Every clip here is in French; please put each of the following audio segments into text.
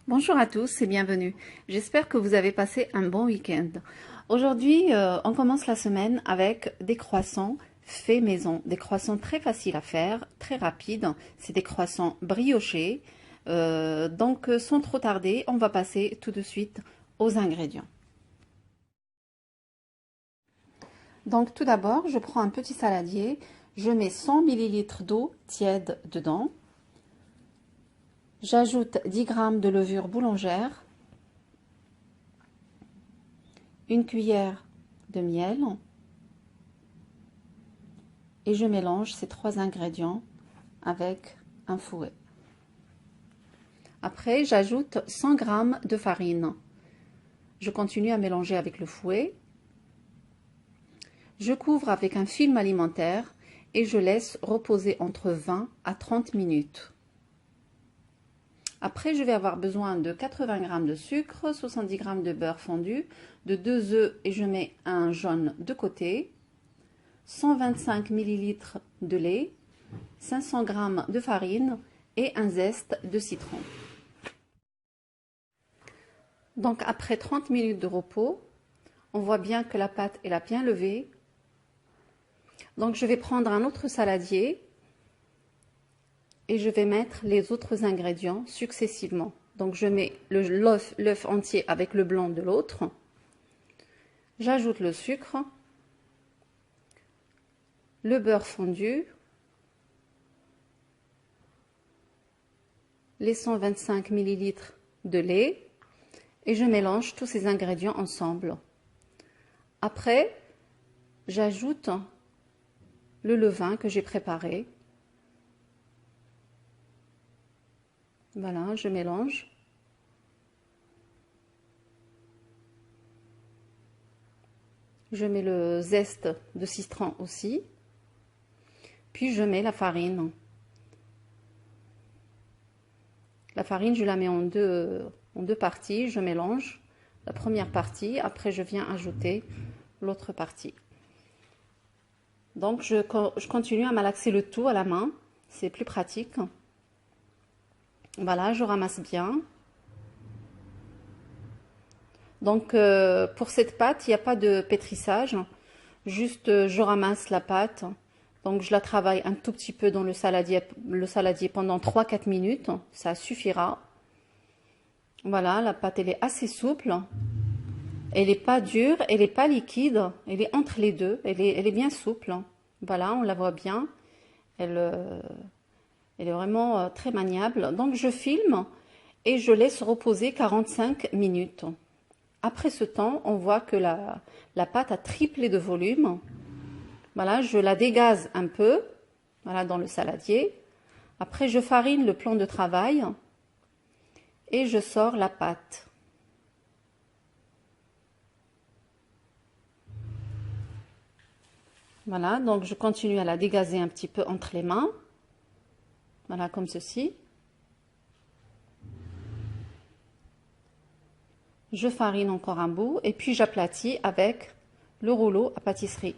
Bonjour à tous et bienvenue. J'espère que vous avez passé un bon week-end. Aujourd'hui, on commence la semaine avec des croissants faits maison. Des croissants très faciles à faire, très rapides. C'est des croissants briochés. Donc, sans trop tarder, on va passer tout de suite aux ingrédients. Donc, tout d'abord, je prends un petit saladier. Je mets 100 ml d'eau tiède dedans. J'ajoute 10 g de levure boulangère, une cuillère de miel et je mélange ces trois ingrédients avec un fouet. Après, j'ajoute 100 g de farine. Je continue à mélanger avec le fouet. Je couvre avec un film alimentaire et je laisse reposer entre 20 à 30 minutes. Après, je vais avoir besoin de 80 g de sucre, 70 g de beurre fondu, de 2 œufs et je mets un jaune de côté, 125 ml de lait, 500 g de farine et un zeste de citron. Donc après 30 minutes de repos, on voit bien que la pâte est bien levée. Donc je vais prendre un autre saladier et je vais mettre les autres ingrédients successivement. Donc je mets l'œuf entier avec le blanc de l'autre. J'ajoute le sucre, le beurre fondu, les 125 ml de lait et je mélange tous ces ingrédients ensemble. Après, j'ajoute le levain que j'ai préparé. Voilà, je mélange. Je mets le zeste de citron aussi. Puis je mets la farine. La farine, je la mets en deux parties. Je mélange la première partie. Après, je viens ajouter l'autre partie. Donc, je continue à malaxer le tout à la main. C'est plus pratique. Voilà, je ramasse bien. Donc, pour cette pâte, il n'y a pas de pétrissage. Juste, je ramasse la pâte. Donc, je la travaille un tout petit peu dans le saladier pendant 3-4 minutes. Ça suffira. Voilà, la pâte, elle est assez souple. Elle n'est pas dure, elle n'est pas liquide. Elle est entre les deux. Elle est bien souple. Voilà, on la voit bien. Elle est vraiment très maniable. Donc, je filme et je laisse reposer 45 minutes. Après ce temps, on voit que la pâte a triplé de volume. Voilà, je la dégaze un peu, voilà, dans le saladier. Après, je farine le plan de travail et je sors la pâte. Voilà, donc je continue à la dégazer un petit peu entre les mains. Voilà, comme ceci. Je farine encore un bout et puis j'aplatis avec le rouleau à pâtisserie.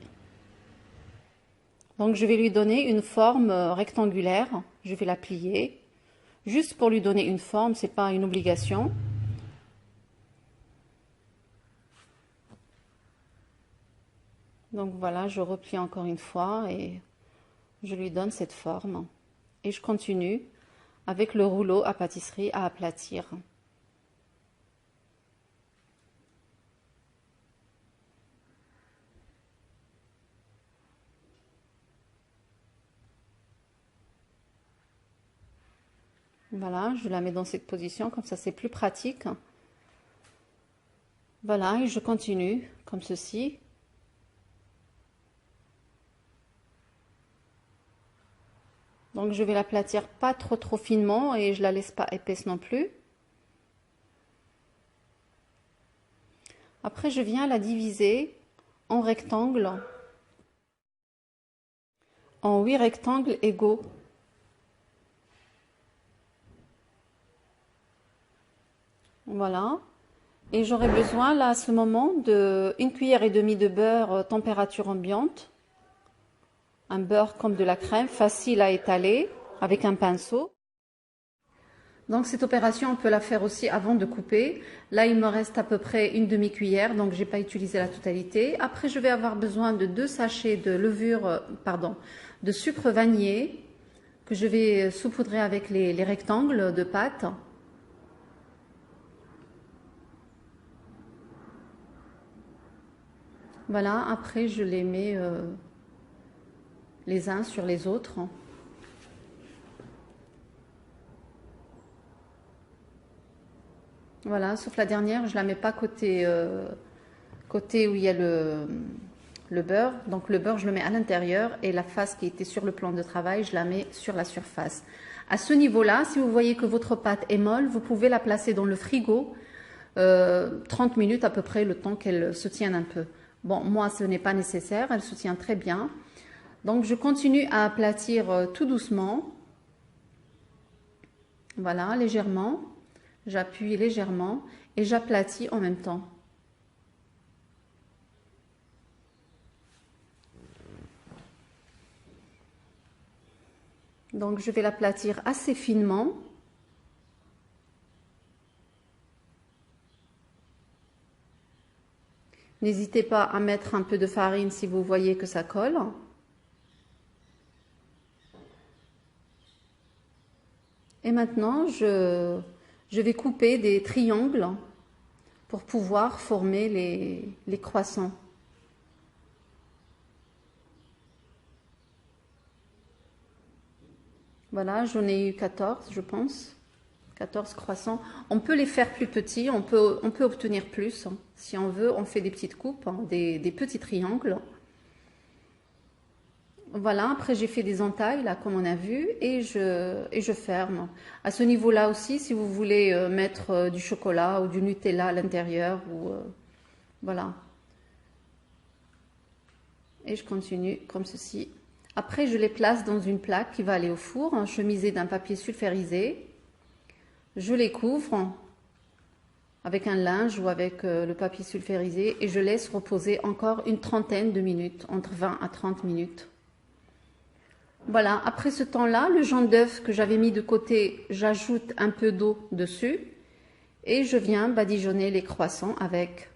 Donc je vais lui donner une forme rectangulaire. Je vais la plier. Juste pour lui donner une forme, c'est pas une obligation. Donc voilà, je replie encore une fois et je lui donne cette forme. Et je continue avec le rouleau à pâtisserie à aplatir. Voilà, je la mets dans cette position, comme ça c'est plus pratique. Voilà, et je continue comme ceci. Donc je vais l'aplatir pas trop finement et je la laisse pas épaisse non plus. Après, je viens la diviser en rectangles, en 8 rectangles égaux. Voilà. Et j'aurai besoin là à ce moment de 1,5 cuillère de beurre température ambiante. Un beurre comme de la crème, facile à étaler avec un pinceau. Donc cette opération, on peut la faire aussi avant de couper. Là, il me reste à peu près une demi-cuillère, donc j'ai pas utilisé la totalité. Après, je vais avoir besoin de 2 sachets de levure, de sucre vanillé, que je vais saupoudrer avec les rectangles de pâte. Voilà, après je les mets les uns sur les autres. Voilà, sauf la dernière, je la mets pas côté où il y a le beurre. Donc le beurre, je le mets à l'intérieur et la face qui était sur le plan de travail, je la mets sur la surface. À ce niveau-là, si vous voyez que votre pâte est molle, vous pouvez la placer dans le frigo 30 minutes à peu près, le temps qu'elle se tienne un peu. Bon, moi, ce n'est pas nécessaire, elle se tient très bien. Donc, je continue à aplatir tout doucement. Voilà, légèrement. J'appuie légèrement et j'aplatis en même temps. Donc, je vais l'aplatir assez finement. N'hésitez pas à mettre un peu de farine si vous voyez que ça colle. Et maintenant, je vais couper des triangles pour pouvoir former les croissants. Voilà, j'en ai eu 14, je pense. 14 croissants. On peut les faire plus petits, on peut obtenir plus. Si on veut, on fait des petites coupes, des petits triangles. Voilà, après j'ai fait des entailles, là, comme on a vu, et je ferme. À ce niveau-là aussi, si vous voulez mettre du chocolat ou du Nutella à l'intérieur, voilà. Et je continue comme ceci. Après, je les place dans une plaque qui va aller au four, chemisée d'un papier sulfurisé. Je les couvre avec un linge ou avec le papier sulfurisé et je laisse reposer encore une trentaine de minutes, entre 20 à 30 minutes. Voilà, après ce temps-là, le jaune d'œuf que j'avais mis de côté, j'ajoute un peu d'eau dessus et je viens badigeonner les croissants avec.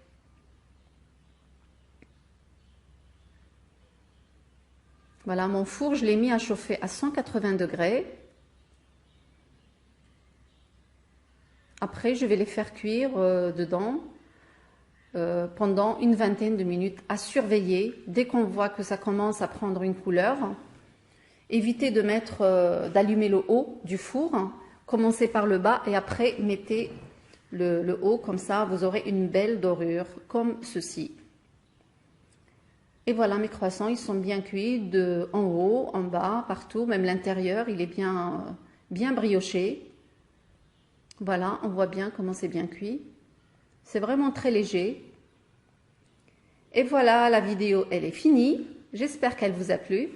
Voilà, mon four, je l'ai mis à chauffer à 180 degrés. Après, je vais les faire cuire dedans pendant une vingtaine de minutes à surveiller. Dès qu'on voit que ça commence à prendre une couleur, évitez de d'allumer le haut du four. Commencez par le bas et après mettez le haut, comme ça vous aurez une belle dorure comme ceci. Et voilà, mes croissants, ils sont bien cuits de en haut, en bas, partout, même l'intérieur, il est bien brioché. Voilà, on voit bien comment c'est bien cuit. C'est vraiment très léger. Et voilà, la vidéo, elle est finie. J'espère qu'elle vous a plu.